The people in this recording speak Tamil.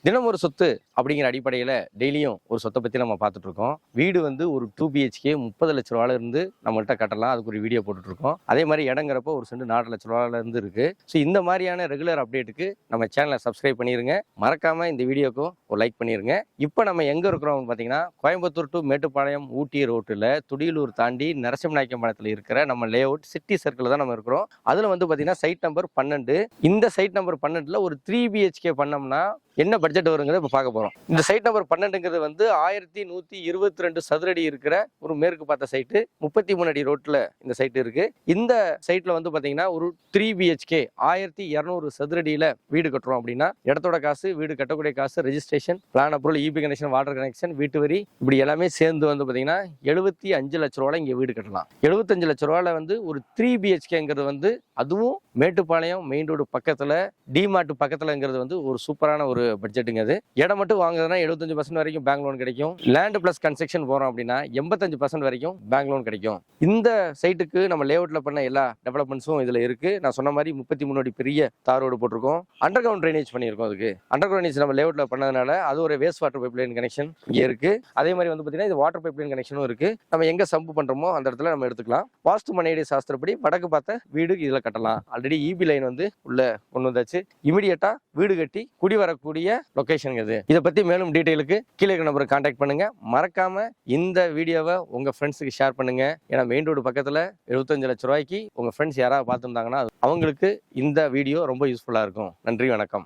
தினம் ஒரு சொத்து அப்படிங்கிற அடிப்படையில் டெய்லியும் ஒரு சொத்தை பற்றி நம்ம பார்த்துட்டு இருக்கோம். வீடு வந்து ஒரு 2 பிஹெச்கே 30 லட்ச ரூபாயில இருந்து நம்மள்கிட்ட கட்டலாம். அதுக்கு ஒரு வீடியோ போட்டுட்டு இருக்கோம். அதே மாதிரி இடங்கிறப்போ ஒரு சென்ட் 4 லட்ச ரூபாயில இருந்து இருக்கு. ஸோ இந்த மாதிரியான ரெகுலர் அப்டேட்டுக்கு நம்ம சேனலை சப்ஸ்கிரைப் பண்ணிருங்க. மறக்காம இந்த வீடியோக்கும் ஒரு லைக் பண்ணிருங்க. இப்போ நம்ம எங்க இருக்கிறோம் பார்த்தீங்கன்னா, கோயம்புத்தூர் டு மேட்டுப்பாளையம் ஊட்டி ரோட்டில் துடியலூர் தாண்டி நரசிம்மநாயக்கம்பாளையத்தில் இருக்கிற நம்ம லே அவுட் சிட்டி சர்க்கிள் தான் நம்ம இருக்கிறோம். அதில் வந்து பார்த்தீங்கன்னா சைட் நம்பர் 12. இந்த சைட் நம்பர் 12ல் ஒரு 3 பிஹெச்கே பண்ணோம்னா என்ன பட்ஜெட் வருங்கிறத இப்போ பார்க்க போகிறோம். இந்த சைட் நம்பர் 12ங்கிறது வந்து 1122 சதுரடி இருக்கிற ஒரு மேற்கு பார்த்த சைட்டு. 33 அடி ரோட்டில் இந்த சைட்டு இருக்கு. இந்த சைட்டில் வந்து பார்த்தீங்கன்னா ஒரு 3 பிஹெச்கே 1200 சதுரடியில் வீடு கட்டுறோம் அப்படின்னா இடத்தோட காசு, வீடு கட்டக்கூடிய காசு, registration, plan approval, EB connection, water connection, வீட்டு வரி, இப்படி எல்லாமே சேர்ந்து வந்து பார்த்தீங்கன்னா 75 லட்ச ரூபாயில் இங்கே வீடு கட்டலாம். 75 லட்ச ரூபாயில் வந்து ஒரு 3 பிஹெச்கேங்கிறது வந்து அதுவும் மேட்டுப்பாளையம் மெயின் ரோடு பக்கத்தில் டிமார்ட் பக்கத்துலங்கிறது வந்து ஒரு சூப்பரான ஒரு பட்ஜெட்டுங்க. அது இடம் மட்டும் வாங்குறதுனா 75% வரைக்கும் பேங்க் லோன் கிடைக்கும். லேண்ட் பிளஸ் கன்ஸ்ட்ரக்ஷன் போறோம் அப்படின்னா 85% வரைக்கும் பேங்க் லோன் கிடைக்கும். இந்த சைட்டுக்கு நம்ம லேஅவுட்ல பண்ண எல்லா டெவலப்மெண்ட்ஸும் இதுல இருக்கு. நான் சொன்ன மாதிரி 33 அடி பெரிய தார் ரோடு போட்டிருக்கோம். அண்டர் கிரவுண்ட் ட்ரைனேஜ் பண்ணியிருக்கோம். அதுக்கு அண்டர் கிரவுண்ட் நம்ம லேஅவுட்ல பண்ணதுனால அது ஒரு waste water pipe line connection இங்கே இருக்கு. அதே மாதிரி வந்து பார்த்தீங்கன்னா இது வாட்டர் பைப் லைன் கனெக்ஷனும் இருக்கு. நம்ம எங்க சம்பு பண்றோமோ அந்த இடத்துல நம்ம எடுத்துக்கலாம். வாஸ்து மனையடி சாஸ்திரப்படி வடக்கு பார்த்த வீடு இதுல கட்டலாம். ஆல்ரெடி இபி லைன் வந்து உள்ள கொண்டு வந்தாச்சு. இமிடியேட்டா வீடு கட்டி குடி வரக்கூடிய லொகேஷன் இது. இதை பத்தி மேலும் டீடைலுக்கு கீழே இருக்க நம்பருக்கு கான்டாக்ட் பண்ணுங்க. மறக்காம இந்த வீடியோவை உங்க ஃப்ரெண்ட்ஸுக்கு ஷேர் பண்ணுங்க. ஏன்னா மெயின் ரோடு பக்கத்துல 75 லட்ச ரூபாய்க்கு உங்க ஃப்ரெண்ட்ஸ் யாராவது பார்த்துருந்தாங்கன்னா அவங்களுக்கு இந்த வீடியோ ரொம்ப யூஸ்ஃபுல்லா இருக்கும். நன்றி, வணக்கம்.